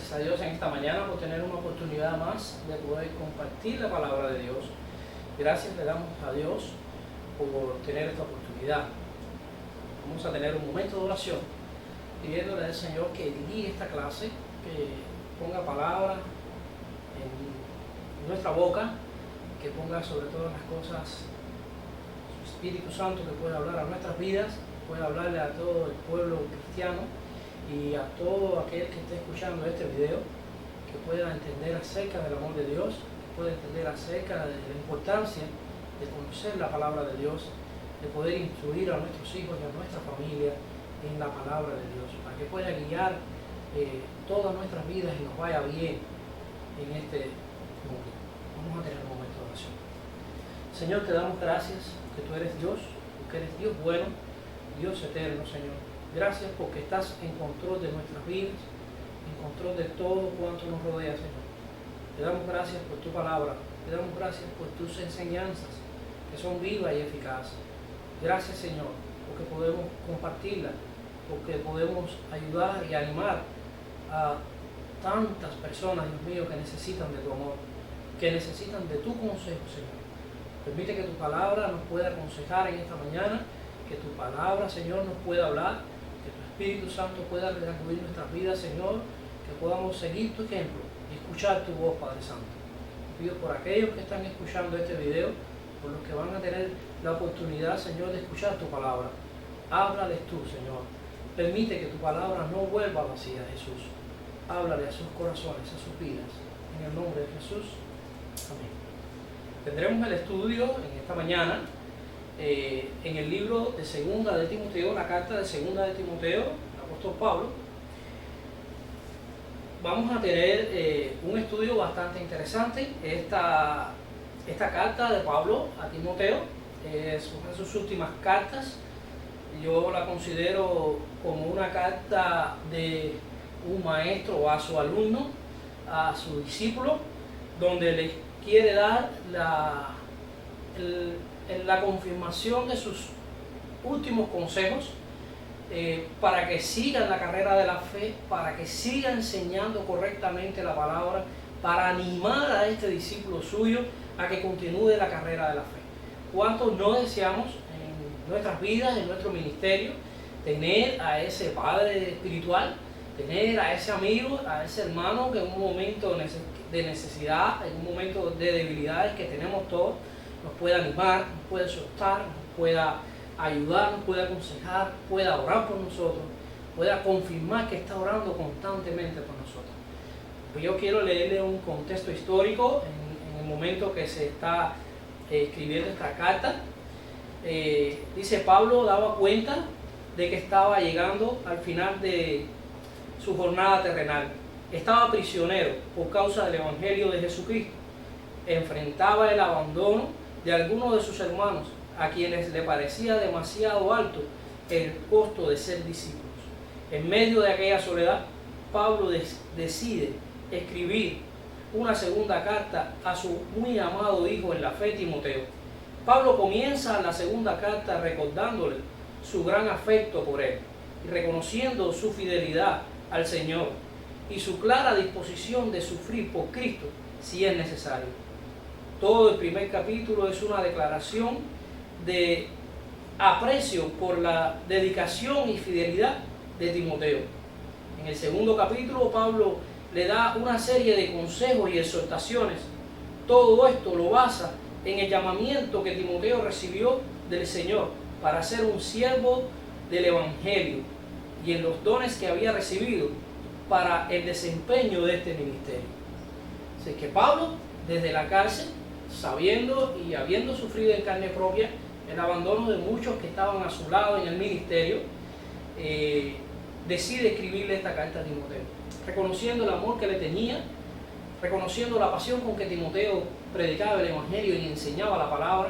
gracias a Dios en esta mañana por tener una oportunidad más de poder compartir la palabra de Dios. Gracias le damos a Dios por tener esta oportunidad. Vamos a tener un momento de oración pidiéndole al Señor que dirija esta clase, que ponga palabra en nuestra boca, que ponga sobre todas las cosas su Espíritu Santo, que pueda hablar a nuestras vidas, pueda hablarle a todo el pueblo cristiano y a todo aquel que esté escuchando este video, que pueda entender acerca del amor de Dios, que pueda entender acerca de la importancia de conocer la palabra de Dios, de poder instruir a nuestros hijos y a nuestra familia en la palabra de Dios, para que pueda guiar todas nuestras vidas y nos vaya bien en este mundo. Vamos a tener un momento de oración. Señor, te damos gracias que tú eres Dios, porque eres Dios bueno, Dios eterno, Señor. Gracias porque estás en control de nuestras vidas, en control de todo cuanto nos rodea, Señor. Te damos gracias por tu palabra, te damos gracias por tus enseñanzas, que son vivas y eficaces. Gracias, Señor, porque podemos compartirla, porque podemos ayudar y animar a tantas personas, Dios mío, que necesitan de tu amor, que necesitan de tu consejo, Señor. Permite que tu palabra nos pueda aconsejar en esta mañana, que tu palabra, Señor, nos pueda hablar, que tu Espíritu Santo pueda redarguir nuestras vidas, Señor, que podamos seguir tu ejemplo y escuchar tu voz, Padre Santo. Pido por aquellos que están escuchando este video, por los que van a tener la oportunidad, Señor, de escuchar tu palabra. Háblales tú, Señor. Permite que tu palabra no vuelva vacía, Jesús. Háblale a sus corazones, a sus vidas. En el nombre de Jesús. Amén. Tendremos el estudio en esta mañana en el libro de Segunda de Timoteo, la carta de Segunda de Timoteo, el apóstol Pablo. Vamos a tener un estudio bastante interesante. Esta carta de Pablo a Timoteo es una de sus últimas cartas. Yo la considero como una carta de un maestro a su alumno, a su discípulo, donde le quiere dar la confirmación de sus últimos consejos para que sigan la carrera de la fe, para que siga enseñando correctamente la palabra, para animar a este discípulo suyo a que continúe la carrera de la fe. ¿Cuántos no deseamos en nuestras vidas, en nuestro ministerio, tener a ese padre espiritual, tener a ese amigo, a ese hermano que en un momento de necesidad, en un momento de debilidades que tenemos todos, nos pueda animar, nos pueda soltar, nos pueda ayudar, nos pueda aconsejar, pueda orar por nosotros, pueda confirmar que está orando constantemente por nosotros? Pues yo quiero leerle un contexto histórico en el momento que se está escribiendo esta carta. Dice: Pablo daba cuenta de que estaba llegando al final de su jornada terrenal. Estaba prisionero por causa del Evangelio de Jesucristo. Enfrentaba el abandono de algunos de sus hermanos, a quienes le parecía demasiado alto el costo de ser discípulos. En medio de aquella soledad, Pablo decide escribir una segunda carta a su muy amado hijo en la fe, Timoteo. Pablo comienza la segunda carta recordándole su gran afecto por él y reconociendo su fidelidad al Señor y su clara disposición de sufrir por Cristo si es necesario. Todo el primer capítulo es una declaración de aprecio por la dedicación y fidelidad de Timoteo. En el segundo capítulo, Pablo le da una serie de consejos y exhortaciones. Todo esto lo basa en el llamamiento que Timoteo recibió del Señor para ser un siervo del Evangelio y en los dones que había recibido para el desempeño de este ministerio. Así que Pablo, desde la cárcel, sabiendo y habiendo sufrido en carne propia el abandono de muchos que estaban a su lado en el ministerio, decide escribirle esta carta a Timoteo, reconociendo el amor que le tenía, reconociendo la pasión con que Timoteo predicaba el Evangelio y enseñaba la palabra,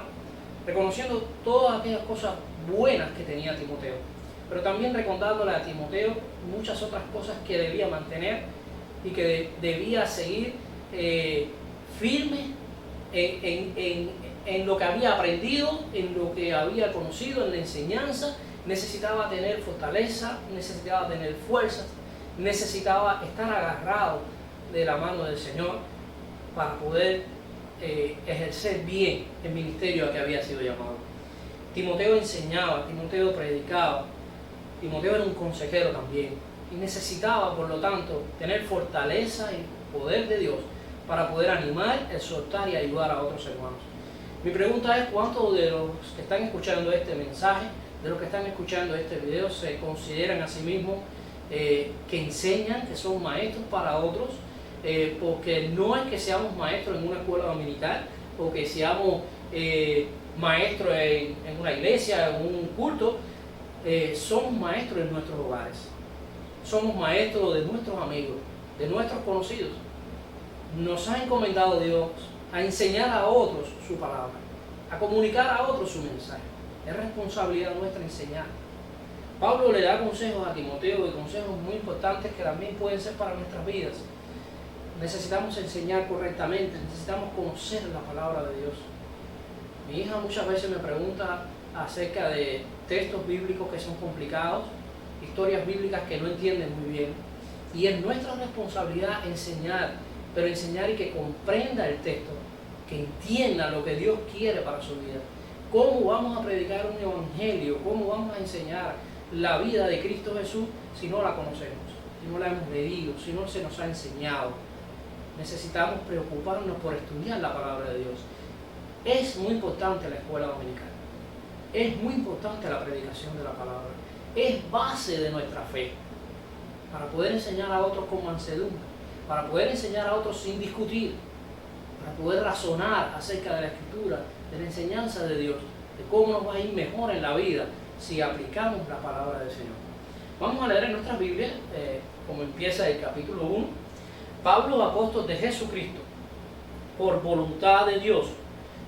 reconociendo todas aquellas cosas buenas que tenía Timoteo, pero también recordándole a Timoteo muchas otras cosas que debía mantener y que debía seguir firme en lo que había aprendido, en lo que había conocido, en la enseñanza. Necesitaba tener fortaleza, necesitaba tener fuerza, necesitaba estar agarrado de la mano del Señor para poder ejercer bien el ministerio a que había sido llamado. Timoteo enseñaba, Timoteo predicaba, Timoteo era un consejero también y necesitaba, por lo tanto, tener fortaleza y poder de Dios para poder animar, exhortar y ayudar a otros hermanos. Mi pregunta es: ¿cuántos de los que están escuchando este mensaje, de los que están escuchando este video, se consideran a sí mismos que enseñan, que son maestros para otros? Porque no es que seamos maestros en una escuela dominical o que seamos maestros en una iglesia, en un culto. Somos maestros en nuestros hogares, somos maestros de nuestros amigos, de nuestros conocidos. Nos ha encomendado Dios a enseñar a otros su palabra, a comunicar a otros su mensaje. Es responsabilidad nuestra enseñar. Pablo le da consejos a Timoteo, y consejos muy importantes que también pueden ser para nuestras vidas. Necesitamos enseñar correctamente, necesitamos conocer la palabra de Dios. Mi hija muchas veces me pregunta acerca de textos bíblicos que son complicados, historias bíblicas que no entienden muy bien. Y es nuestra responsabilidad enseñar, pero enseñar y que comprenda el texto, que entienda lo que Dios quiere para su vida. ¿Cómo vamos a predicar un evangelio? ¿Cómo vamos a enseñar la vida de Cristo Jesús si no la conocemos, si no la hemos leído, si no se nos ha enseñado? Necesitamos preocuparnos por estudiar la palabra de Dios. Es muy importante la escuela dominical. Es muy importante la predicación de la palabra. Es base de nuestra fe. Para poder enseñar a otros con mansedumbre, para poder enseñar a otros sin discutir, para poder razonar acerca de la Escritura, de la enseñanza de Dios, de cómo nos va a ir mejor en la vida si aplicamos la palabra del Señor. Vamos a leer en nuestras Biblias, como empieza el capítulo 1. Pablo, apóstol de Jesucristo, por voluntad de Dios,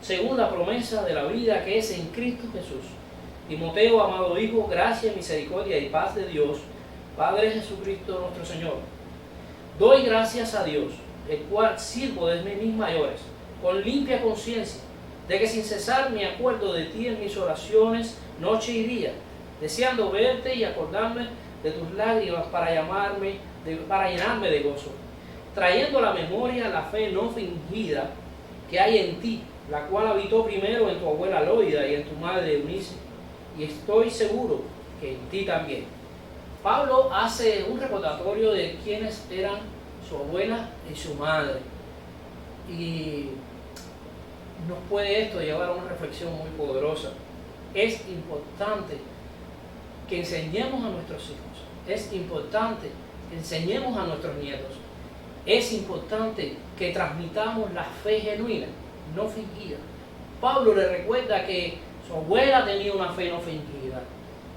según la promesa de la vida que es en Cristo Jesús. Timoteo, amado hijo, gracia, misericordia y paz de Dios, Padre Jesucristo nuestro Señor. Doy gracias a Dios, el cual sirvo desde mis mayores, con limpia conciencia, de que sin cesar me acuerdo de ti en mis oraciones noche y día, deseando verte y acordarme de tus lágrimas para llenarme de gozo, trayendo a la memoria la fe no fingida que hay en ti, la cual habitó primero en tu abuela Loida y en tu madre Eunice, y estoy seguro que en ti también. Pablo hace un recordatorio de quiénes eran su abuela y su madre, y nos puede esto llevar a una reflexión muy poderosa. Es importante que enseñemos a nuestros hijos, es importante que enseñemos a nuestros nietos, es importante que transmitamos la fe genuina, no fingida. Pablo le recuerda que su abuela tenía una fe no fingida,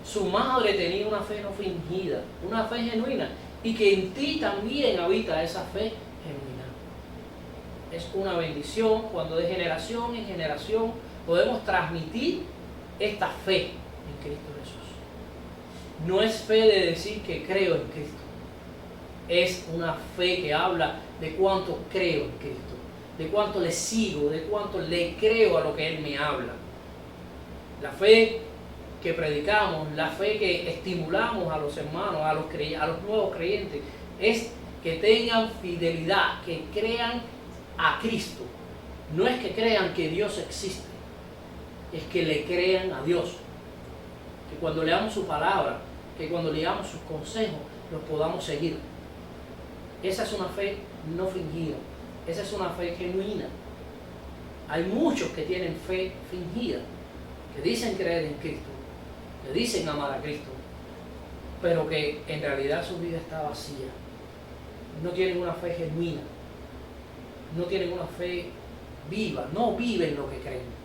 su madre tenía una fe no fingida, una fe genuina, y que en ti también habita esa fe genuina. Es una bendición cuando de generación en generación podemos transmitir esta fe en Cristo Jesús. No es fe de decir que creo en Cristo, es una fe que habla de cuánto creo en Cristo, de cuánto le sigo, de cuánto le creo a lo que Él me habla. La fe que predicamos, la fe que estimulamos a los hermanos, a los nuevos creyentes, es que tengan fidelidad, que crean a Cristo. No es que crean que Dios existe, es que le crean a Dios. Que cuando leamos su palabra, que cuando leamos sus consejos, los podamos seguir. Esa es una fe no fingida, esa es una fe genuina. Hay muchos que tienen fe fingida, que dicen creer en Cristo, que dicen amar a Cristo, pero que en realidad su vida está vacía. No tienen una fe genuina, no tienen una fe viva, no viven lo que creen.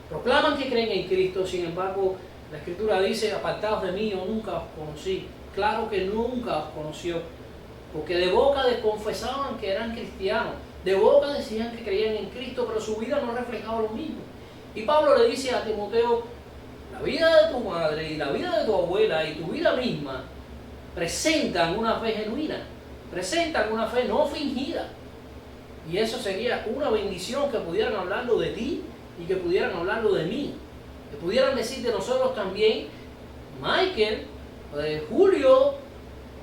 Proclaman que creen en Cristo, sin embargo, la Escritura dice: apartados de mí, yo nunca os conocí. Claro que nunca os conoció, porque de boca confesaban que eran cristianos, de boca decían que creían en Cristo, pero su vida no reflejaba lo mismo. Y Pablo le dice a Timoteo: la vida de tu madre y la vida de tu abuela y tu vida misma presentan una fe genuina, presentan una fe no fingida. Y eso sería una bendición, que pudieran hablarlo de ti y que pudieran hablarlo de mí, que pudieran decir de nosotros también: Michael, Julio,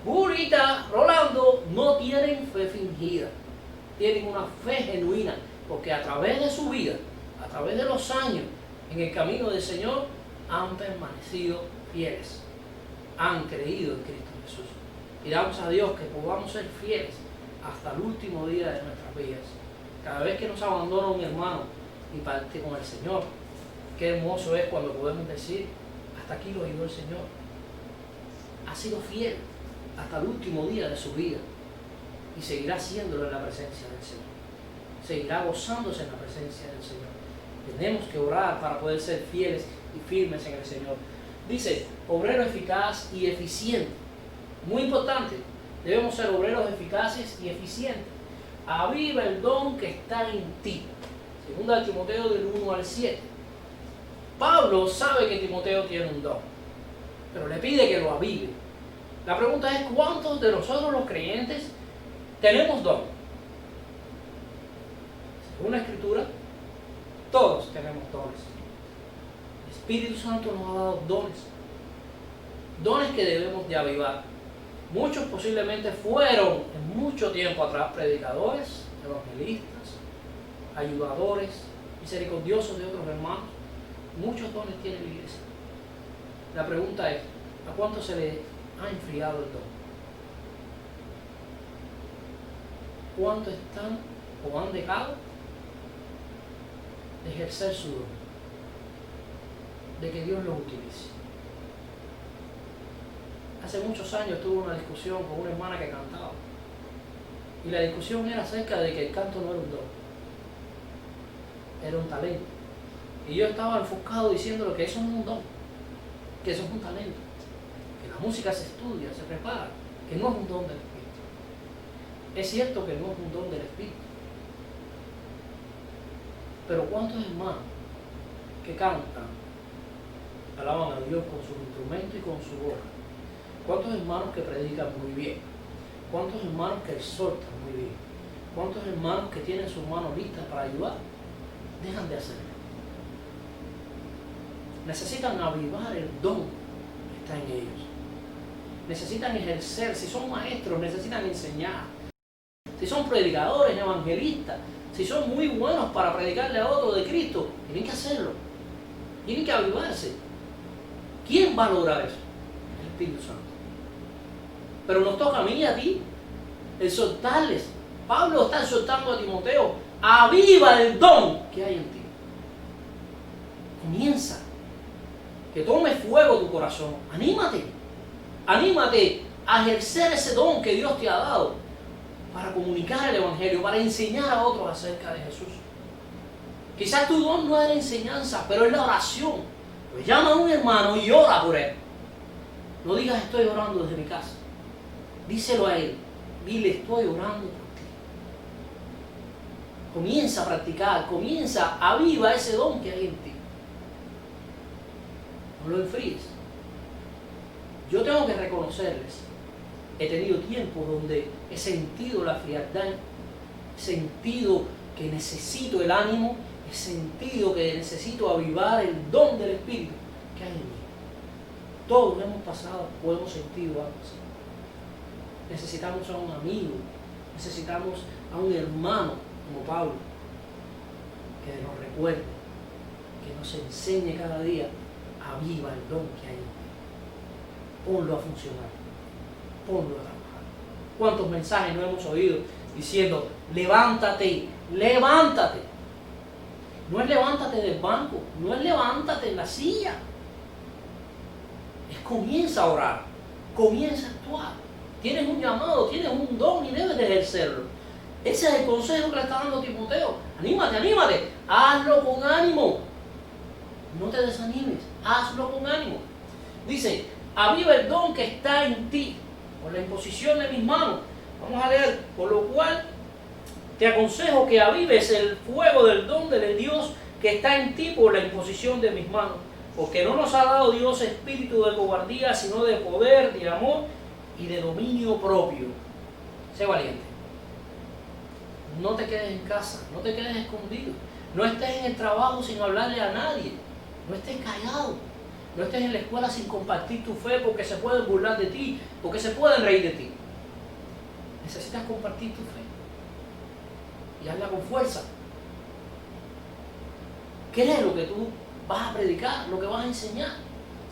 Julita, Rolando, no tienen fe fingida, tienen una fe genuina, porque a través de su vida, a través de los años en el camino del Señor, han permanecido fieles, han creído en Cristo Jesús. Y damos a Dios que podamos ser fieles hasta el último día de nuestras vidas. Cada vez que nos abandona un hermano y parte con el Señor, qué hermoso es cuando podemos decir, hasta aquí lo ayudó el Señor. Ha sido fiel hasta el último día de su vida y seguirá haciéndolo en la presencia del Señor. Seguirá gozándose en la presencia del Señor. Tenemos que orar para poder ser fieles y firmes en el Señor. Dice, obrero eficaz y eficiente. Muy importante, debemos ser obreros eficaces y eficientes. Aviva el don que está en ti. Segunda de Timoteo del 1 al 7. Pablo sabe que Timoteo tiene un don, pero le pide que lo avive. La pregunta es, ¿cuántos de nosotros los creyentes tenemos don? Según la Escritura, todos tenemos dones. El Espíritu Santo nos ha dado dones. Dones que debemos de avivar. Muchos posiblemente fueron en mucho tiempo atrás predicadores, evangelistas, ayudadores, misericordiosos de otros hermanos. Muchos dones tiene la iglesia. La pregunta es, ¿a cuánto se le ha enfriado el don? ¿Cuántos están o han dejado de ejercer su don? De que Dios los utilice. Hace muchos años tuve una discusión con una hermana que cantaba. Y la discusión era acerca de que el canto no era un don, era un talento. Y yo estaba enfocado diciéndole que eso no es un don, que eso es un talento, que la música se estudia, se prepara, que no es un don del Espíritu. Es cierto que no es un don del Espíritu, pero ¿cuántos hermanos que cantan alaban a Dios con su instrumento y con su voz? ¿Cuántos hermanos que predican muy bien? ¿Cuántos hermanos que exhortan muy bien? ¿Cuántos hermanos que tienen sus manos listas para ayudar? Dejan de hacerlo. Necesitan avivar el don que está en ellos. Necesitan ejercer. Si son maestros, necesitan enseñar. Si son predicadores, evangelistas, si son muy buenos para predicarle a otro de Cristo, tienen que hacerlo. Tienen que avivarse. ¿Quién va a lograr eso? El Espíritu Santo. Pero nos toca a mí y a ti exhortarles. Pablo está exhortando a Timoteo, aviva el don que hay en ti. Comienza. Que tome fuego tu corazón. Anímate. Anímate a ejercer ese don que Dios te ha dado para comunicar el Evangelio, para enseñar a otros acerca de Jesús. Quizás tu don no es la enseñanza, pero es la oración. Pues llama a un hermano y ora por él. No digas estoy orando desde mi casa. Díselo a él. Dile estoy orando por ti. Comienza a practicar, comienza, aviva ese don que hay en ti. No lo enfríes. Yo tengo que reconocerles, he tenido tiempos donde he sentido la frialdad, he sentido que necesito el ánimo, he sentido que necesito avivar el don del Espíritu que hay en mí. Todos hemos pasado o hemos sentido algo así. Necesitamos a un amigo, necesitamos a un hermano como Pablo, que nos recuerde, que nos enseñe cada día, aviva el don que hay en ti. Ponlo a funcionar, ponlo a trabajar. ¿Cuántos mensajes no hemos oído diciendo, levántate, levántate? No es levántate del banco, no es levántate en la silla. Es comienza a orar, comienza a actuar. Tienes un llamado, tienes un don y debes de ejercerlo. Ese es el consejo que le está dando Timoteo. Anímate, anímate, hazlo con ánimo. No te desanimes, hazlo con ánimo. Dice, aviva el don que está en ti, por la imposición de mis manos. Vamos a leer, por lo cual te aconsejo que avives el fuego del don del Dios que está en ti por la imposición de mis manos. Porque no nos ha dado Dios espíritu de cobardía, sino de poder, de amor y de dominio propio. Sé valiente. No te quedes en casa, no te quedes escondido. No estés en el trabajo sin hablarle a nadie. No estés callado. No estés en la escuela sin compartir tu fe porque se pueden burlar de ti, porque se pueden reír de ti. Necesitas compartir tu fe y hazla con fuerza. ¿Qué es lo que tú vas a predicar, lo que vas a enseñar?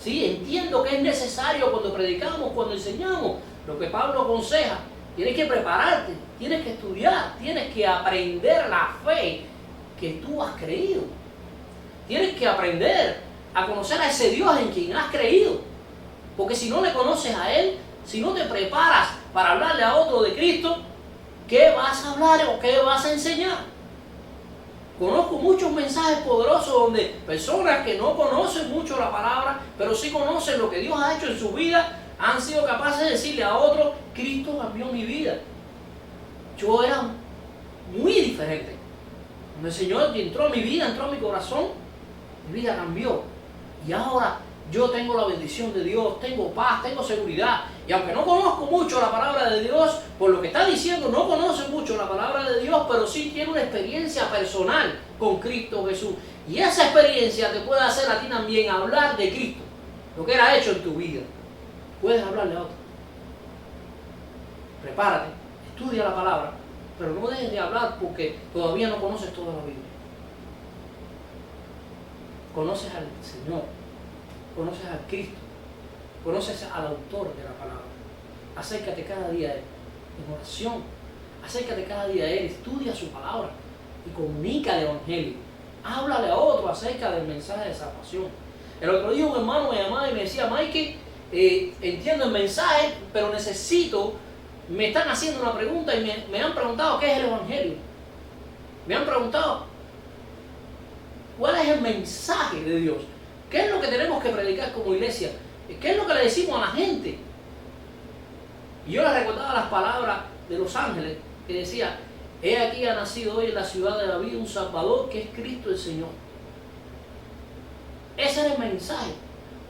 Sí, entiendo que es necesario cuando predicamos, cuando enseñamos, lo que Pablo aconseja. Tienes que prepararte, tienes que estudiar, tienes que aprender la fe que tú has creído. Tienes que aprender a conocer a ese Dios en quien has creído. Porque si no le conoces a Él, si no te preparas para hablarle a otro de Cristo, ¿qué vas a hablar o qué vas a enseñar? Conozco muchos mensajes poderosos donde personas que no conocen mucho la palabra, pero sí conocen lo que Dios ha hecho en su vida, han sido capaces de decirle a otros: Cristo cambió mi vida. Yo era muy diferente. Cuando el Señor entró en mi vida, entró en mi corazón, mi vida cambió. Y ahora yo tengo la bendición de Dios, tengo paz, tengo seguridad. Y aunque no conozco mucho la palabra de Dios, por lo que está diciendo, no conoce mucho la palabra de Dios, pero sí tiene una experiencia personal con Cristo Jesús. Y esa experiencia te puede hacer a ti también hablar de Cristo, lo que Él ha hecho en tu vida. Puedes hablarle a otro. Prepárate, estudia la palabra, pero no dejes de hablar porque todavía no conoces toda la Biblia. Conoces al Señor, conoces a Cristo, conoces al autor de la palabra. Acércate cada día a Él en oración, acércate cada día a Él, estudia su palabra y comunica el Evangelio. Háblale a otro acerca del mensaje de salvación. El otro día un hermano me llamaba y me decía: Mike, entiendo el mensaje, pero me están haciendo una pregunta y me han preguntado qué es el Evangelio. Me han preguntado cuál es el mensaje de Dios. ¿Qué es lo que tenemos que predicar como iglesia? ¿Qué es lo que le decimos a la gente? Y yo les recordaba las palabras de los ángeles que decía: he aquí ha nacido hoy en la ciudad de David un Salvador que es Cristo el Señor. Ese era el mensaje.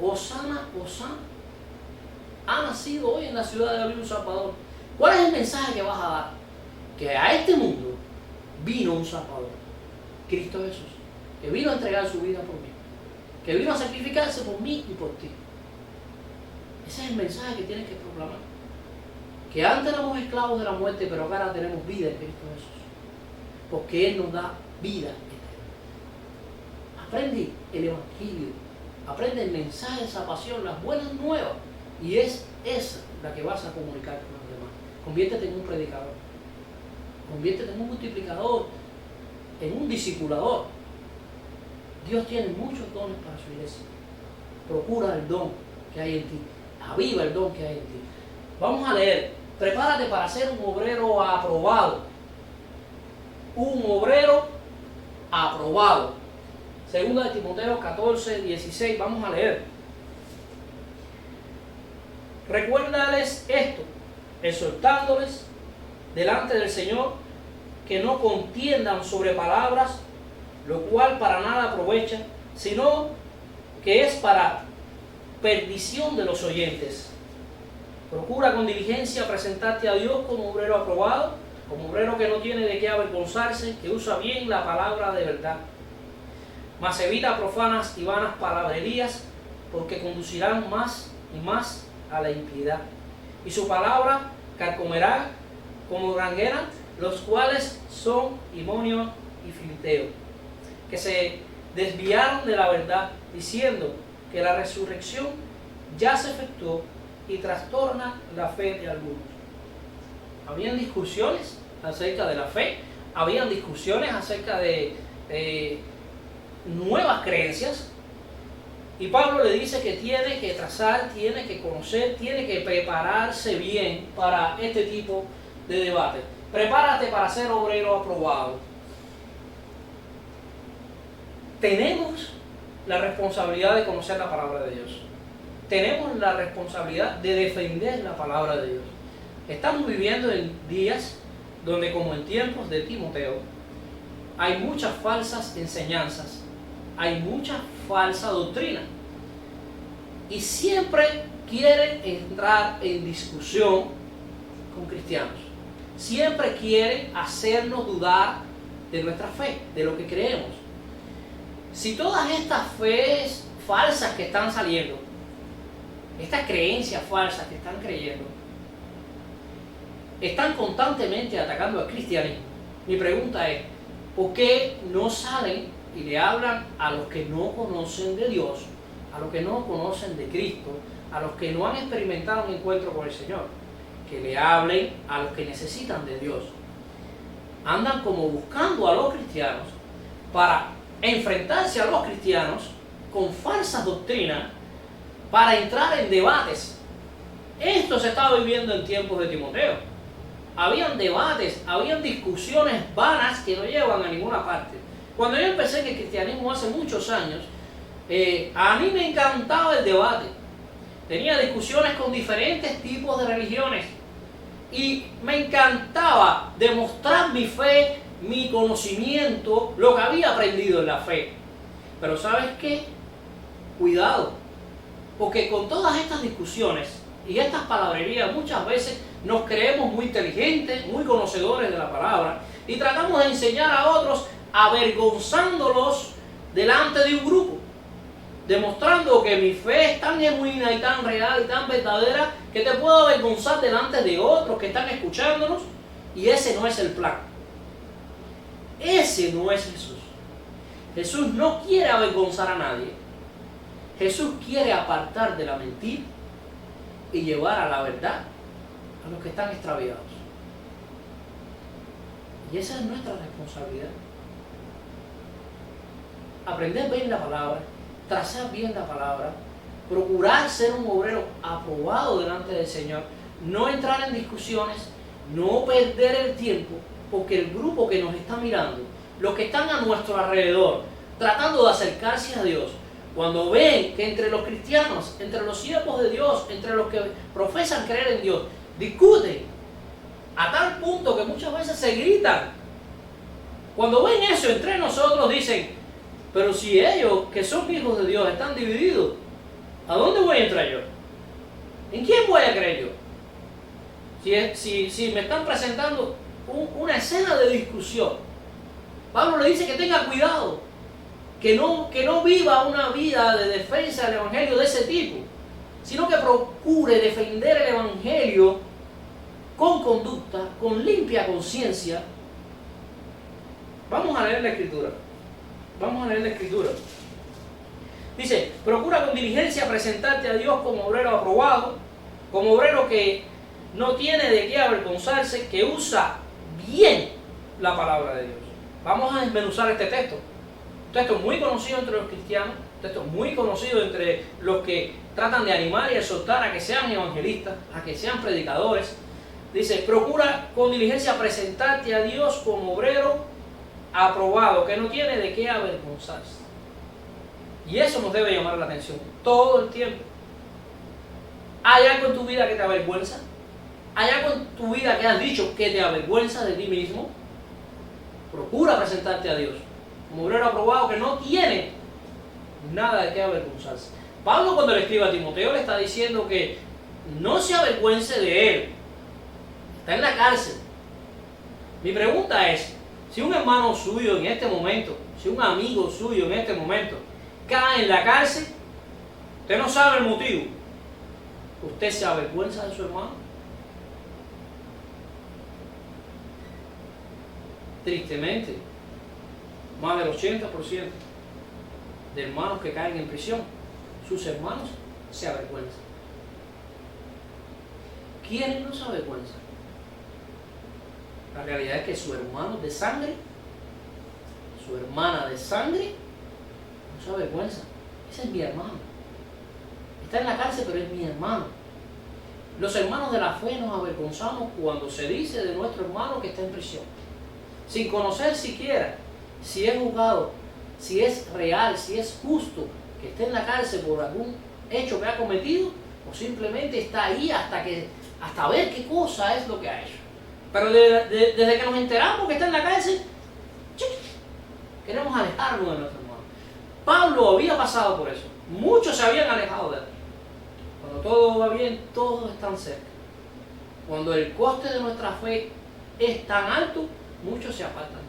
Hosana, Hosana. Ha nacido hoy en la ciudad de David un Salvador. ¿Cuál es el mensaje que vas a dar? Que a este mundo vino un Salvador, Cristo Jesús, que vino a entregar su vida por mí, que vino a sacrificarse por mí y por ti. Ese es el mensaje que tienes que proclamar. Que antes éramos esclavos de la muerte, pero ahora tenemos vida en Cristo Jesús, porque Él nos da vida eterna. Aprende el Evangelio, aprende el mensaje de salvación, las buenas nuevas, y es esa la que vas a comunicar con los demás. Conviértete en un predicador, conviértete en un multiplicador, en un discipulador. Dios tiene muchos dones para su iglesia. Procura el don que hay en ti, aviva el don que hay en ti. Vamos a leer: prepárate para ser un obrero aprobado. Un obrero aprobado. Segunda de Timoteo 14, 16. Vamos a leer. Recuérdales esto, exhortándoles delante del Señor, que no contiendan sobre palabras, lo cual para nada aprovecha, sino que es para perdición de los oyentes. Procura con diligencia presentarte a Dios como obrero aprobado, como obrero que no tiene de qué avergonzarse, que usa bien la palabra de verdad. Mas evita profanas y vanas palabrerías, porque conducirán más y más a la impiedad. Y su palabra carcomerá como granguera, los cuales son Himeneo y Fileteo, que se desviaron de la verdad, diciendo que la resurrección ya se efectuó, y trastorna la fe de algunos. Habían discusiones acerca de la fe, habían discusiones acerca de nuevas creencias, y Pablo le dice que tiene que trazar, tiene que conocer, tiene que prepararse bien para este tipo de debate. Prepárate para ser obrero aprobado. Tenemos la responsabilidad de conocer la palabra de Dios. Tenemos la responsabilidad de defender la palabra de Dios. Estamos viviendo en días donde, como en tiempos de Timoteo, hay muchas falsas enseñanzas, hay mucha falsa doctrina. Y siempre quieren entrar en discusión con cristianos. Siempre quieren hacernos dudar de nuestra fe, de lo que creemos. Si todas estas falsas que están saliendo, estas creencias falsas que están creyendo, están constantemente atacando al cristianismo. Mi pregunta es, ¿por qué no salen y le hablan a los que no conocen de Dios, a los que no conocen de Cristo, a los que no han experimentado un encuentro con el Señor? Que le hablen a los que necesitan de Dios. Andan como buscando a los cristianos para enfrentarse a los cristianos con falsas doctrinas para entrar en debates. Esto se estaba viviendo en tiempos de Timoteo. Habían debates, habían discusiones vanas que no llevan a ninguna parte. Cuando yo empecé en el cristianismo hace muchos años, a mí me encantaba el debate. Tenía discusiones con diferentes tipos de religiones y me encantaba demostrar mi fe, mi conocimiento, lo que había aprendido en la fe. Pero ¿sabes qué? Cuidado, porque con todas estas discusiones y estas palabrerías muchas veces nos creemos muy inteligentes, muy conocedores de la palabra y tratamos de enseñar a otros avergonzándolos delante de un grupo, demostrando que mi fe es tan genuina y tan real y tan verdadera que te puedo avergonzar delante de otros que están escuchándonos, y ese no es el plan. Ese no es Jesús. Jesús no quiere avergonzar a nadie. Jesús quiere apartar de la mentira y llevar a la verdad a los que están extraviados. Y esa es nuestra responsabilidad. Aprender bien la palabra, trazar bien la palabra, procurar ser un obrero aprobado delante del Señor, no entrar en discusiones, no perder el tiempo, porque el grupo que nos está mirando, los que están a nuestro alrededor, tratando de acercarse a Dios, cuando ven que entre los cristianos, entre los siervos de Dios, entre los que profesan creer en Dios, discuten a tal punto que muchas veces se gritan. Cuando ven eso entre nosotros dicen, pero si ellos que son hijos de Dios están divididos, ¿a dónde voy a entrar yo? ¿En quién voy a creer yo? Si me están presentando una escena de discusión, Pablo le dice que tenga cuidado, que no viva una vida de defensa del Evangelio de ese tipo, sino que procure defender el Evangelio con conducta, con limpia conciencia. Vamos a leer la Escritura. Vamos a leer la Escritura. Dice, procura con diligencia presentarte a Dios como obrero aprobado, como obrero que no tiene de qué avergonzarse, que usa bien la palabra de Dios. Vamos a desmenuzar este texto. Un texto muy conocido entre los cristianos, un texto muy conocido entre los que tratan de animar y exhortar a que sean evangelistas, a que sean predicadores. Dice, procura con diligencia presentarte a Dios como obrero aprobado, que no tiene de qué avergonzarse. Y eso nos debe llamar la atención todo el tiempo. ¿Hay algo en tu vida que te avergüenza? ¿Hay algo en tu vida que has dicho que te avergüenza de ti mismo? Procura presentarte a Dios como obrero aprobado que no tiene nada de qué avergonzarse. Pablo, cuando le escribe a Timoteo, le está diciendo que no se avergüence de él. Está en la cárcel. Mi pregunta es, si un hermano suyo en este momento, si un amigo suyo en este momento cae en la cárcel, usted no sabe el motivo, ¿usted se avergüenza de su hermano? Tristemente, más del 80% de hermanos que caen en prisión, sus hermanos se avergüenzan. ¿Quiénes no se avergüenzan? La realidad es que su hermano de sangre, su hermana de sangre, no se avergüenza. Ese es mi hermano. Está en la cárcel, pero es mi hermano. Los hermanos de la fe nos avergonzamos cuando se dice de nuestro hermano que está en prisión, sin conocer siquiera si es juzgado, si es real, si es justo que esté en la cárcel por algún hecho que ha cometido, o simplemente está ahí hasta ver qué cosa es lo que ha hecho. Pero desde que nos enteramos que está en la cárcel, queremos alejarnos de nuestro hermano. Pablo había pasado por eso. Muchos se habían alejado de él. Cuando todo va bien, todos están cerca. Cuando el coste de nuestra fe es tan alto, muchos se apartan.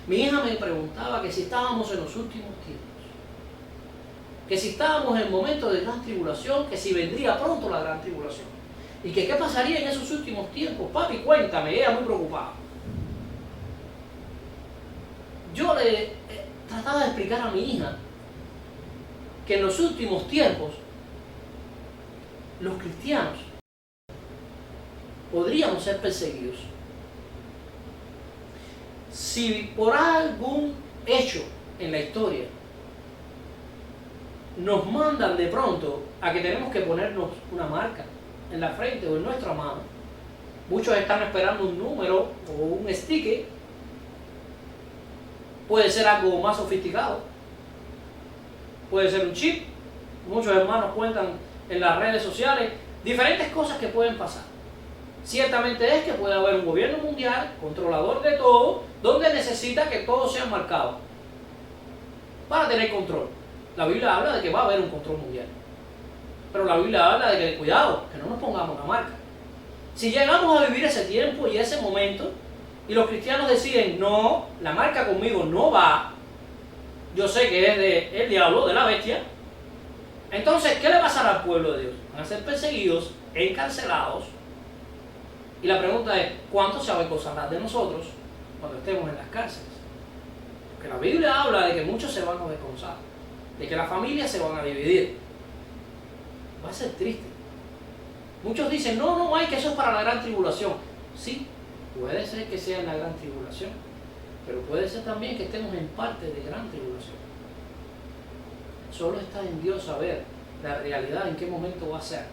Mi hija me preguntaba que si estábamos en los últimos tiempos. que si estábamos en el momento de gran tribulación, que si vendría pronto la gran tribulación. Y que qué pasaría en esos últimos tiempos. Papi, cuéntame, ella muy preocupada. Yo le trataba de explicar a mi hija que en los últimos tiempos los cristianos podríamos ser perseguidos si por algún hecho en la historia nos mandan de pronto a que tenemos que ponernos una marca en la frente o en nuestra mano. Muchos están esperando un número o un sticker. Puede ser algo más sofisticado, puede ser un chip. Muchos hermanos cuentan en las redes sociales diferentes cosas que pueden pasar. Ciertamente es que puede haber un gobierno mundial, controlador de todo, donde necesita que todos sean marcados para tener control. La Biblia habla de que va a haber un control mundial, pero la Biblia habla de que cuidado, que no nos pongamos una marca. Si llegamos a vivir ese tiempo y ese momento, y los cristianos deciden, no, la marca conmigo no va, yo sé que es del diablo, de la bestia, entonces, ¿qué le pasará al pueblo de Dios? Van a ser perseguidos, encarcelados, y la pregunta es, ¿cuánto se avergonzará de nosotros cuando estemos en las cárceles? Porque la Biblia habla de que muchos se van a avergonzar, de que las familias se van a dividir. Va a ser triste. Muchos dicen, no, que eso es para la gran tribulación. Sí, puede ser que sea en la gran tribulación, pero puede ser también que estemos en parte de gran tribulación. Solo está en Dios saber la realidad, en qué momento va a ser.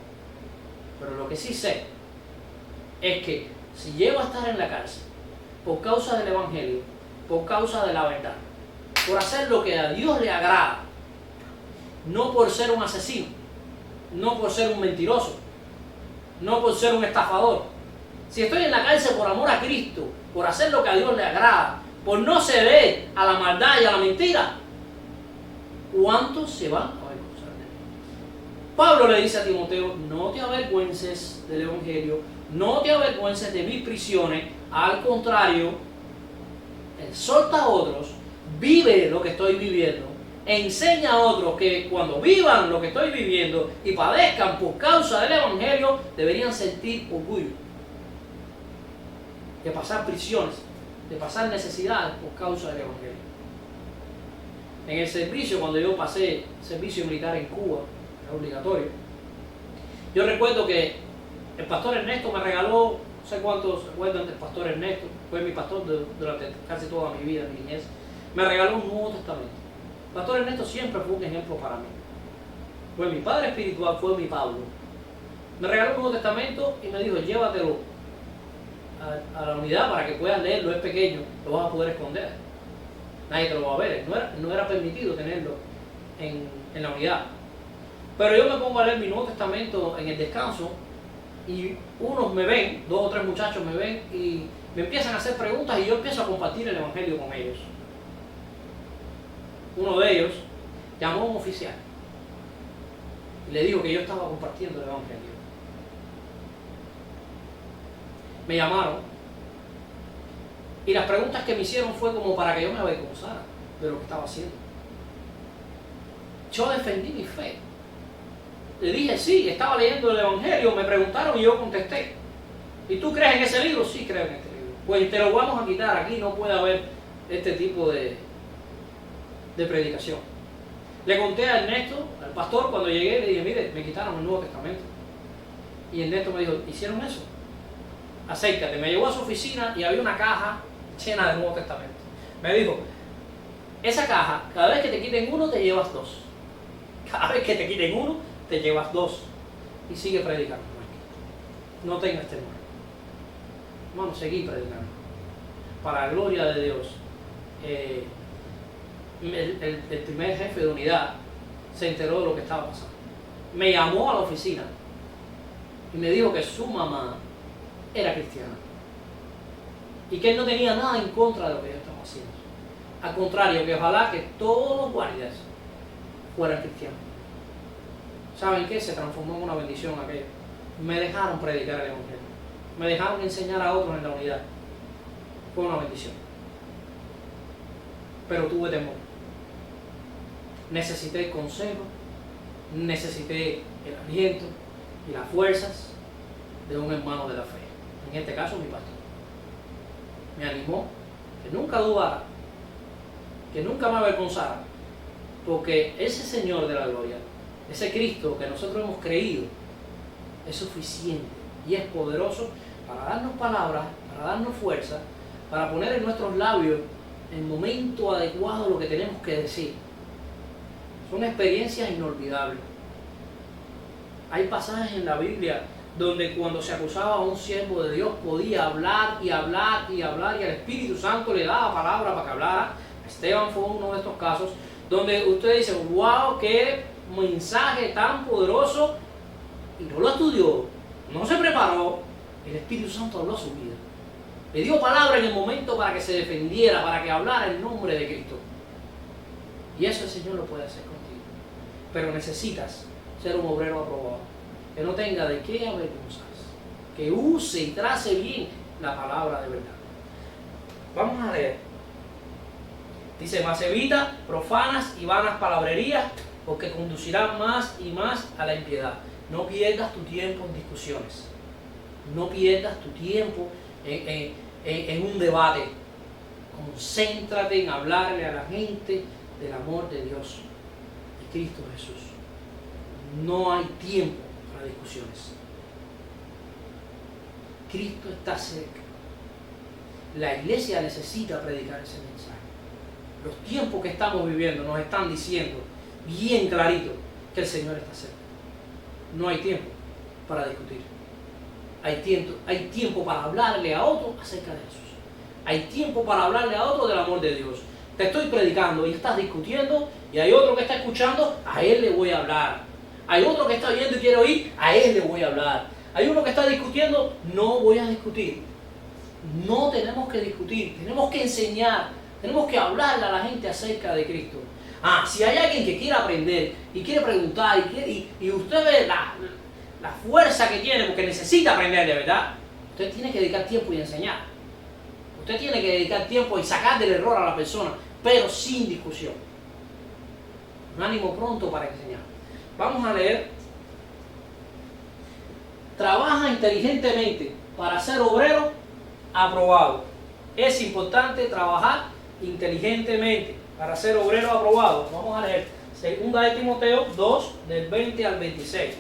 Pero lo que sí sé es que si llego a estar en la cárcel por causa del Evangelio, por causa de la verdad, por hacer lo que a Dios le agrada, no por ser un asesino, no por ser un mentiroso, no por ser un estafador. Si estoy en la cárcel por amor a Cristo, por hacer lo que a Dios le agrada, por no ceder a la maldad y a la mentira, ¿cuántos se van a avergonzar de mí? Pablo le dice a Timoteo, no te avergüences del Evangelio, no te avergüences de mis prisiones, al contrario, exhorta a otros, vive lo que estoy viviendo, enseña a otros que cuando vivan lo que estoy viviendo y padezcan por causa del Evangelio, deberían sentir orgullo de pasar prisiones, de pasar necesidades por causa del Evangelio. En el servicio, cuando yo pasé servicio militar en Cuba, era obligatorio, yo recuerdo que el pastor Ernesto me regaló, no sé cuántos se acuerdan del pastor Ernesto, fue mi pastor durante casi toda mi vida, mi niñez, me regaló un Nuevo Testamento. El pastor Ernesto siempre fue un ejemplo para mí. Fue mi padre espiritual, fue mi Pablo. Me regaló un Nuevo Testamento y me dijo, llévatelo a la unidad para que puedas leerlo, es pequeño, lo vas a poder esconder. Nadie te lo va a ver, no era permitido tenerlo en la unidad. Pero yo me pongo a leer mi Nuevo Testamento en el descanso y unos me ven, 2 o 3 muchachos me ven y me empiezan a hacer preguntas y yo empiezo a compartir el Evangelio con ellos. Uno de ellos llamó a un oficial y le dijo que yo estaba compartiendo el Evangelio. Me llamaron y las preguntas que me hicieron fue como para que yo me avergonzara de lo que estaba haciendo. Yo defendí mi fe. Le dije, sí, estaba leyendo el Evangelio, me preguntaron y yo contesté. ¿Y tú crees en ese libro? Sí, creo en este libro. Pues te lo vamos a quitar, aquí no puede haber este tipo de predicación. Le conté a Ernesto, al pastor, cuando llegué, le dije, mire, me quitaron el Nuevo Testamento. Y Ernesto me dijo, ¿hicieron eso? Acércate. Me llevó a su oficina y había una caja llena de Nuevo Testamento. Me dijo, esa caja, cada vez que te quiten uno, te llevas 2. Cada vez que te quiten uno, te llevas 2. Y sigue predicando. No tengas temor. Vamos a seguir predicando. Para la gloria de Dios. El primer jefe de unidad se enteró de lo que estaba pasando. Me llamó a la oficina y me dijo que su mamá era cristiana y que él no tenía nada en contra de lo que yo estaba haciendo. Al contrario, que ojalá que todos los guardias fueran cristianos. ¿Saben qué? Se transformó en una bendición aquello. Me dejaron predicar el Evangelio. Me dejaron enseñar a otros en la unidad. Fue una bendición. Pero tuve temor. Necesité consejo, necesité el aliento y las fuerzas de un hermano de la fe, en este caso mi pastor. Me animó, que nunca dudara, que nunca me avergonzara, porque ese Señor de la gloria, ese Cristo que nosotros hemos creído, es suficiente y es poderoso para darnos palabras, para darnos fuerza, para poner en nuestros labios en el momento adecuado lo que tenemos que decir. Son experiencias inolvidables. Hay pasajes en la Biblia donde cuando se acusaba a un siervo de Dios podía hablar y hablar y hablar y el Espíritu Santo le daba palabra para que hablara. Esteban fue uno de estos casos donde usted dice, wow, qué mensaje tan poderoso, y no lo estudió, no se preparó. El Espíritu Santo habló a su vida, le dio palabra en el momento para que se defendiera, para que hablara el nombre de Cristo. Y eso el Señor lo puede hacer contigo, pero necesitas ser un obrero aprobado, que no tenga de qué avergonzarse, que use y trace bien la palabra de verdad. Vamos a leer. Dice, mas evita profanas y vanas palabrerías, porque conducirán más y más a la impiedad. No pierdas tu tiempo en discusiones. No pierdas tu tiempo en un debate. Concéntrate en hablarle a la gente del amor de Dios, de Cristo Jesús. No hay tiempo para discusiones. Cristo está cerca. La iglesia necesita predicar ese mensaje. Los tiempos que estamos viviendo nos están diciendo bien clarito que el Señor está cerca. No hay tiempo para discutir. Hay tiempo para hablarle a otro acerca de Jesús. Hay tiempo para hablarle a otro del amor de Dios. Te estoy predicando y estás discutiendo, y hay otro que está escuchando, a él le voy a hablar. Hay otro que está oyendo y quiere oír, a él le voy a hablar. Hay uno que está discutiendo, no voy a discutir. No tenemos que discutir, tenemos que enseñar, tenemos que hablarle a la gente acerca de Cristo. Si hay alguien que quiere aprender y quiere preguntar y usted ve la fuerza que tiene porque necesita aprender de verdad, usted tiene que dedicar tiempo y enseñar. Usted tiene que dedicar tiempo y sacar del error a la persona, pero sin discusión. Un ánimo pronto para enseñar. Vamos a leer. Trabaja inteligentemente para ser obrero aprobado. Es importante trabajar inteligentemente para ser obrero aprobado. Vamos a leer 2 de Timoteo 2, del 20 al 26.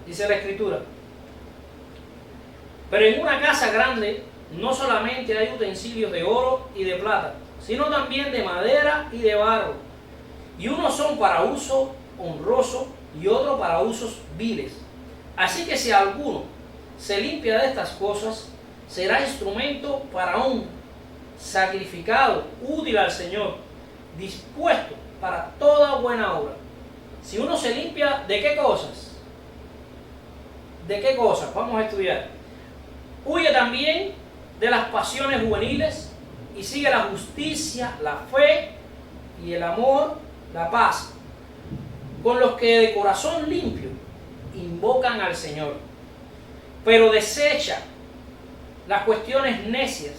Dice la Escritura: pero en una casa grande no solamente hay utensilios de oro y de plata, sino también de madera y de barro. Y unos son para uso honroso y otros para usos viles. Así que si alguno se limpia de estas cosas, será instrumento para un sacrificado, útil al Señor, dispuesto para toda buena obra. Si uno se limpia, ¿de qué cosas? ¿De qué cosas? Vamos a estudiar. Huye también de las pasiones juveniles y sigue la justicia, la fe y el amor, la paz, con los que de corazón limpio invocan al Señor. Pero desecha las cuestiones necias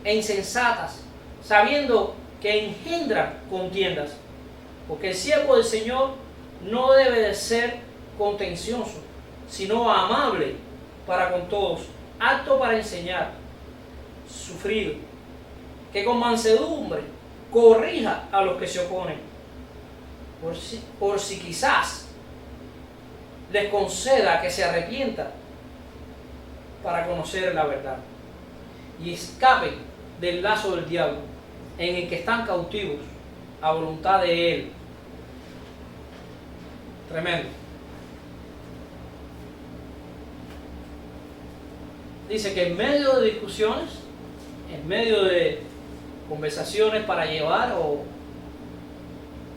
e insensatas, sabiendo que engendran contiendas, porque el siervo del Señor no debe de ser contencioso, sino amable para con todos, apto para enseñar, sufrido, que con mansedumbre corrija a los que se oponen, por si quizás les conceda que se arrepientan para conocer la verdad y escapen del lazo del diablo en el que están cautivos a voluntad de él. Tremendo. Dice que en medio de discusiones, en medio de conversaciones para llevar o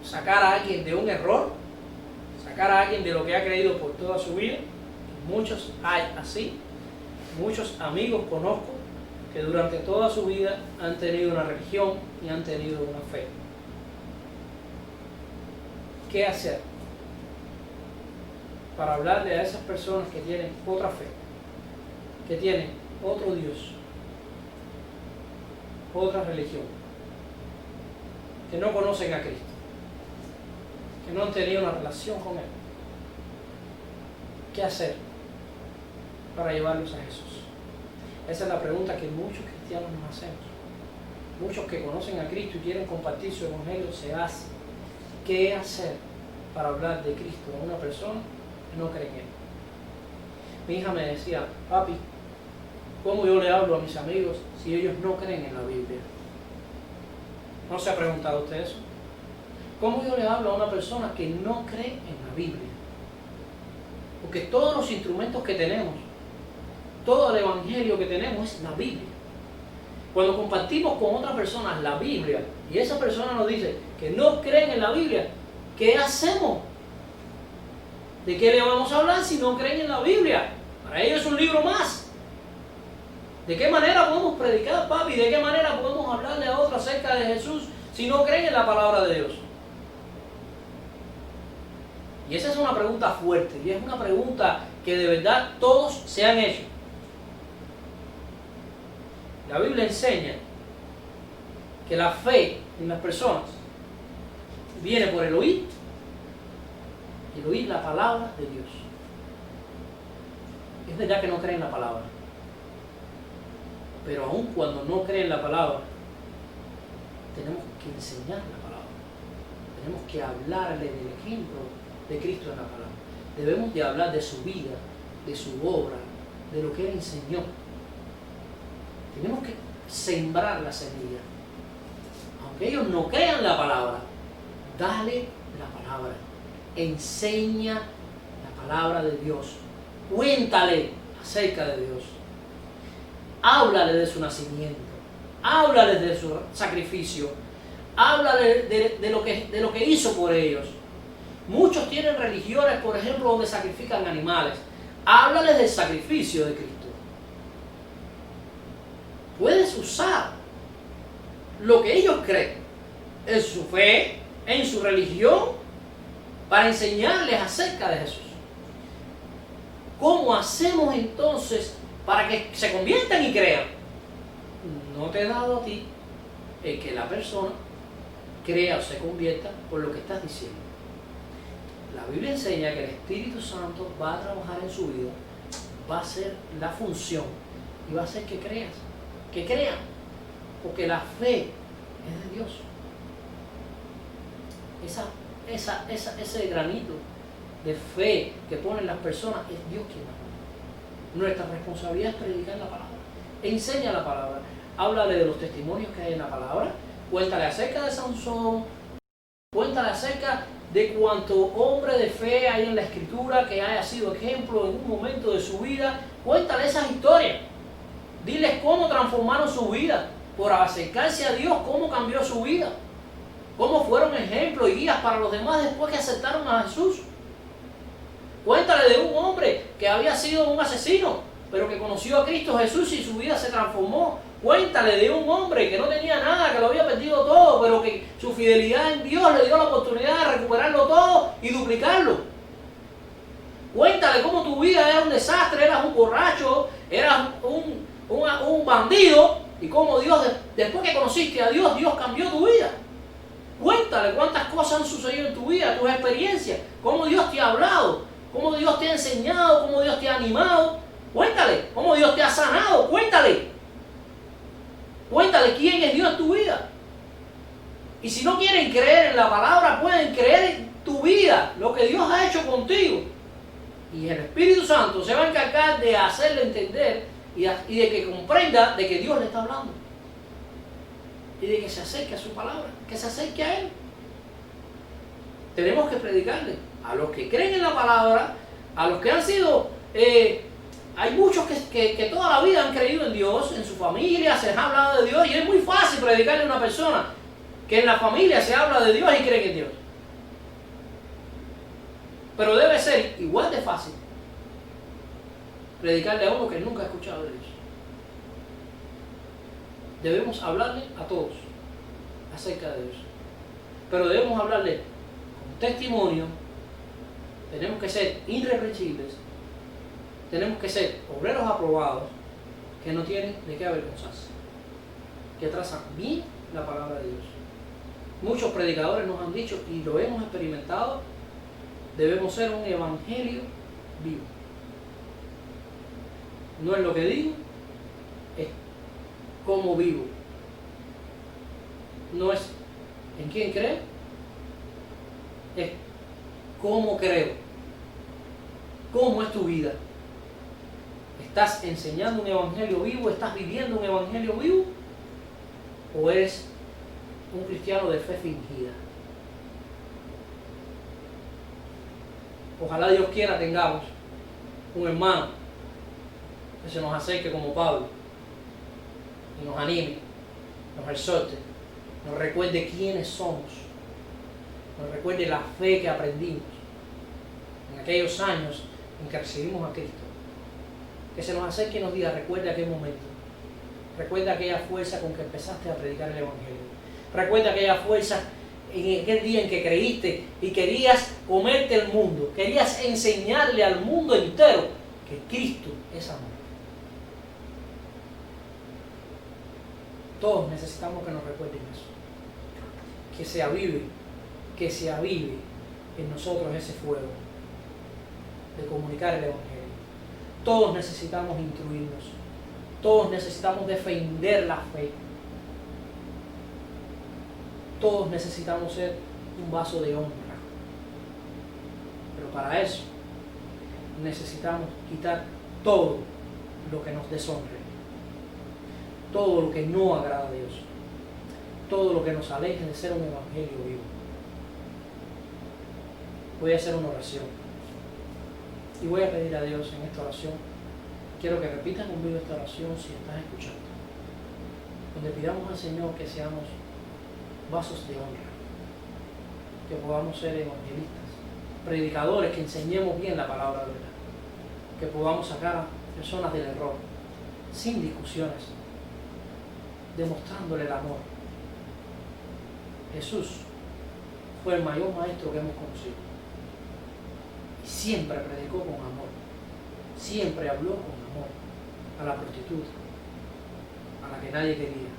sacar a alguien de un error, sacar a alguien de lo que ha creído por toda su vida, muchos hay así, muchos amigos conozco que durante toda su vida han tenido una religión y han tenido una fe. ¿Qué hacer para hablarle a esas personas que tienen otra fe, que tienen otro Dios, otra religión? que no conocen a Cristo, que no han tenido una relación con Él. ¿Qué hacer para llevarlos a Jesús? Esa es la pregunta que muchos cristianos nos hacemos. Muchos que conocen a Cristo y quieren compartir su evangelio se hacen. ¿Qué hacer para hablar de Cristo a una persona que no cree en Él? Mi hija me decía: papi, ¿cómo yo le hablo a mis amigos si ellos no creen en la Biblia? ¿No se ha preguntado usted eso? ¿Cómo yo le hablo a una persona que no cree en la Biblia? Porque todos los instrumentos que tenemos, todo el evangelio que tenemos es la Biblia. Cuando compartimos con otras personas la Biblia y esa persona nos dice que no creen en la Biblia, ¿qué hacemos? ¿De qué le vamos a hablar si no creen en la Biblia? Para ellos es un libro más. ¿De qué manera podemos predicar, papi? ¿De qué manera podemos hablarle a otros acerca de Jesús si no creen en la palabra de Dios? Y esa es una pregunta fuerte y es una pregunta que de verdad todos se han hecho. La Biblia enseña que la fe en las personas viene por el oír la palabra de Dios. Es verdad que no creen la palabra, pero aun cuando no creen la palabra, tenemos que enseñar la palabra. Tenemos que hablarle del ejemplo de Cristo en la palabra. Debemos de hablar de su vida, de su obra, de lo que Él enseñó. Tenemos que sembrar la semilla. Aunque ellos no crean la palabra, dale la palabra. Enseña la palabra de Dios. Cuéntale acerca de Dios. Háblale de su nacimiento. Háblale de su sacrificio. Háblale de lo que hizo por ellos. Muchos tienen religiones, por ejemplo, donde sacrifican animales. Háblales del sacrificio de Cristo. Puedes usar lo que ellos creen en su fe, en su religión, para enseñarles acerca de Jesús. ¿Cómo hacemos entonces para que se conviertan y crean? No te he dado a ti el que la persona crea o se convierta por lo que estás diciendo. La Biblia enseña que el Espíritu Santo va a trabajar en su vida, va a hacer la función y va a hacer que creas, que crean, porque la fe es de Dios. Ese granito de fe que ponen las personas es Dios quien da. Nuestra responsabilidad es predicar la palabra. Enseña la palabra. Háblale de los testimonios que hay en la palabra. Cuéntale acerca de Sansón. Cuéntale acerca de cuánto hombre de fe hay en la Escritura que haya sido ejemplo en un momento de su vida. Cuéntale esas historias. Diles cómo transformaron su vida por acercarse a Dios, cómo cambió su vida. Cómo fueron ejemplos y guías para los demás después que aceptaron a Jesús. Cuéntale de un hombre que había sido un asesino, pero que conoció a Cristo Jesús y su vida se transformó. Cuéntale de un hombre que no tenía nada, que lo había perdido todo, pero que su fidelidad en Dios le dio la oportunidad de recuperarlo todo y duplicarlo. Cuéntale cómo tu vida era un desastre, eras un borracho, eras un bandido, y cómo Dios, después que conociste a Dios, Dios cambió tu vida. Cuéntale cuántas cosas han sucedido en tu vida, tus experiencias, cómo Dios te ha hablado, cómo Dios te ha enseñado, cómo Dios te ha animado. Cuéntale cómo Dios te ha sanado. Cuéntale quién es Dios en tu vida. Y si no quieren creer en la palabra, pueden creer en tu vida, lo que Dios ha hecho contigo. Y el Espíritu Santo se va a encargar de hacerle entender y de que comprenda de que Dios le está hablando. Y de que se acerque a su palabra, que se acerque a Él. Tenemos que predicarle a los que creen en la palabra, a los que han sido... hay muchos que toda la vida han creído en Dios, en su familia se ha hablado de Dios, y es muy fácil predicarle a una persona que en la familia se habla de Dios y cree en Dios. Pero debe ser igual de fácil predicarle a uno que nunca ha escuchado de Dios. Debemos hablarle a todos acerca de Dios, pero debemos hablarle con testimonio. Tenemos que ser irreprensibles, tenemos que ser obreros aprobados, que no tienen de qué avergonzarse, que trazan bien la palabra de Dios. Muchos predicadores nos han dicho, y lo hemos experimentado, debemos ser un evangelio vivo. No es lo que digo, es cómo vivo. No es en quién creo, es cómo creo. ¿Cómo es tu vida? ¿Estás enseñando un evangelio vivo? ¿Estás viviendo un evangelio vivo? ¿O eres un cristiano de fe fingida? Ojalá Dios quiera tengamos un hermano que se nos acerque como Pablo y nos anime, nos exhorte, nos recuerde quiénes somos, nos recuerde la fe que aprendimos en aquellos años en que recibimos a Cristo. Que se nos acerque y nos diga, recuerda aquel momento, recuerda aquella fuerza con que empezaste a predicar el evangelio, recuerda aquella fuerza en aquel día en que creíste y querías comerte el mundo, querías enseñarle al mundo entero que Cristo es amor. Todos necesitamos que nos recuerden eso, que se avive en nosotros ese fuego de comunicar el evangelio. Todos necesitamos instruirnos, todos necesitamos defender la fe, todos necesitamos ser un vaso de honra. Pero para eso necesitamos quitar todo lo que nos deshonre, todo lo que no agrada a Dios, todo lo que nos aleje de ser un evangelio vivo. Voy a hacer una oración y voy a pedir a Dios en esta oración. Quiero que repitas conmigo esta oración si estás escuchando, donde pidamos al Señor que seamos vasos de honra, que podamos ser evangelistas, predicadores, que enseñemos bien la palabra de verdad, que podamos sacar a personas del error sin discusiones, demostrándole el amor. Jesús fue el mayor maestro que hemos conocido y siempre predicó con amor, siempre habló con amor a la prostituta, a la que nadie quería,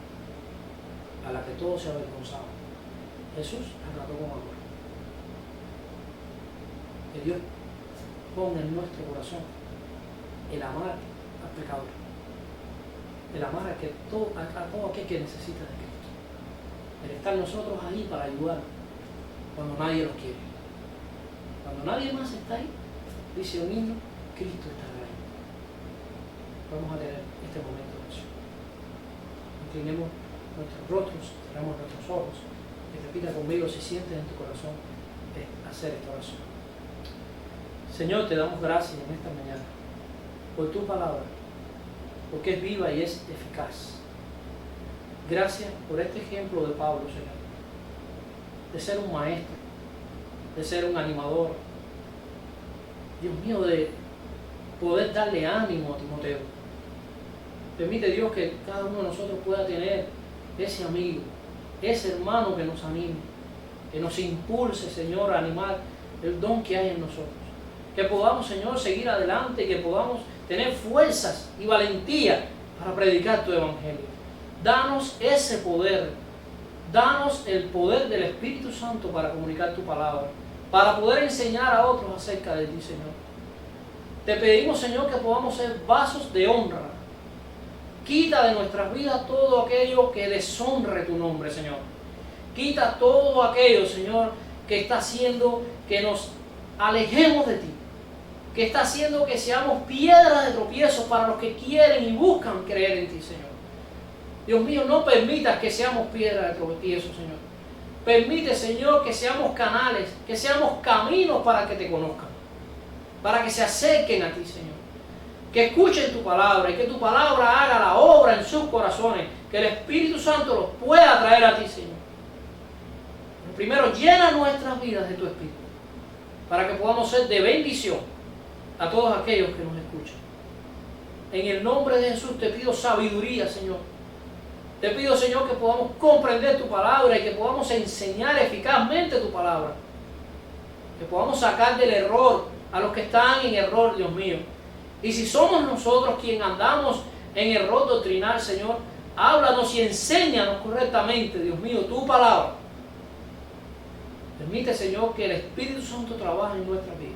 a la que todos se avergonzaban. Jesús la trató con amor. Que Dios ponga en nuestro corazón el amar al pecador, el amar a todo aquel que necesita de Cristo, el estar nosotros ahí para ayudar cuando nadie los quiere, cuando nadie más está ahí. Dice un himno, Cristo estará ahí. Vamos a tener este momento de oración. Inclinemos nuestros rostros, cerramos nuestros ojos y repita conmigo si sientes en tu corazón hacer esta oración. Señor, te damos gracias en esta mañana por tu palabra, porque es viva y es eficaz. Gracias por este ejemplo de Pablo, Señor, de ser un maestro, de ser un animador, Dios mío, de poder darle ánimo a Timoteo. Permite, Dios, que cada uno de nosotros pueda tener ese amigo, ese hermano que nos anime, que nos impulse, Señor, a animar el don que hay en nosotros. Que podamos, Señor, seguir adelante, que podamos tener fuerzas y valentía para predicar tu evangelio. Danos ese poder, danos el poder del Espíritu Santo para comunicar tu palabra, para poder enseñar a otros acerca de ti, Señor. Te pedimos, Señor, que podamos ser vasos de honra. Quita de nuestras vidas todo aquello que deshonre tu nombre, Señor. Quita todo aquello, Señor, que está haciendo que nos alejemos de ti, que está haciendo que seamos piedras de tropiezo para los que quieren y buscan creer en ti, Señor. Dios mío, no permitas que seamos piedras de tropiezo, Señor. Permite, Señor, que seamos canales, que seamos caminos para que te conozcan, para que se acerquen a ti, Señor. Que escuchen tu palabra y que tu palabra haga la obra en sus corazones, que el Espíritu Santo los pueda traer a ti, Señor. Primero, llena nuestras vidas de tu Espíritu, para que podamos ser de bendición a todos aquellos que nos escuchan. En el nombre de Jesús te pido sabiduría, Señor. Te pido, Señor, que podamos comprender tu palabra y que podamos enseñar eficazmente tu palabra. Que podamos sacar del error a los que están en error, Dios mío. Y si somos nosotros quienes andamos en error doctrinal, Señor, háblanos y enséñanos correctamente, Dios mío, tu palabra, Permite, Señor, que el Espíritu Santo trabaje en nuestras vidas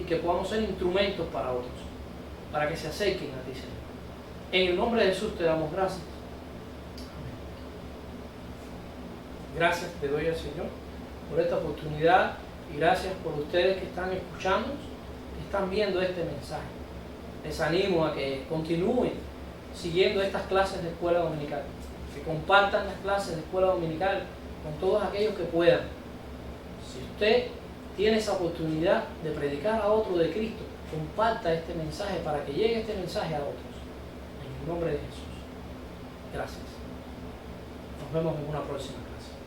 y que podamos ser instrumentos para otros, para que se acerquen a ti, Señor. En el nombre de Jesús te damos gracias. Amén. Gracias te doy al Señor por esta oportunidad y gracias por ustedes que están escuchando, que están viendo este mensaje. Les animo a que continúen siguiendo estas clases de escuela dominical, que compartan las clases de escuela dominical con todos aquellos que puedan. Si usted tiene esa oportunidad de predicar a otro de Cristo, comparta este mensaje para que llegue este mensaje a otros. En el nombre de Jesús. Gracias. Nos vemos en una próxima clase.